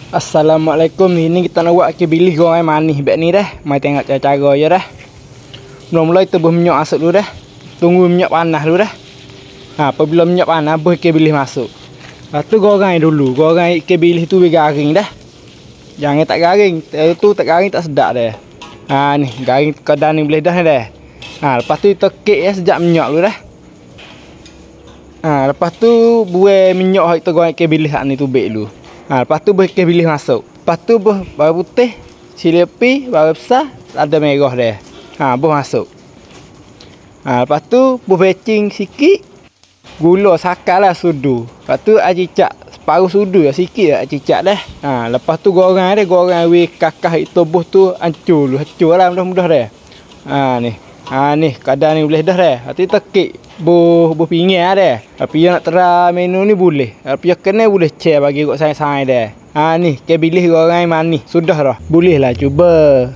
Assalamualaikum. Ini kita nak buat kebilih goreng manis beg ni dah. Mai tengok cara-cara je dah. Mula-mula kita buh minyak masuk dulu dah. Tunggu minyak panas dulu dah. Apabila minyak panas buh kebilih masuk. Lepas tu goreng dulu. Goreng kebilih tu biar garing dah. Jangan tak garing. Tu tak garing tak sedap dah. Ni garing kadang ni boleh dah ni dah. Lepas tu kita kek ya sejak minyak dulu dah. Lepas tu buai minyak kita goreng kebilih hak ni tu beg dulu. Lepas tu boleh kebilih masuk. Lepas tu bawang putih, cili api, bawang besar, ada merah dia. Buh masuk. Lepas tu buh becing sikit. Gula sakal lah sudu. Lepas tu acicak separuh sudu ya sikit lah acicak dah. Lepas tu goreng dia, goreng we kakah itu buh tu hancur dulu. Hancur lah mudah-mudah dia. Ni kadang ni boleh dah dah. Hati tekik buh pinggir dah. Tapi nak tera menu ni boleh. Tapi kena boleh share bagi kok saya-saya dah. Ni kebilih goreng manis. Sudah dah. Boleh lah cuba.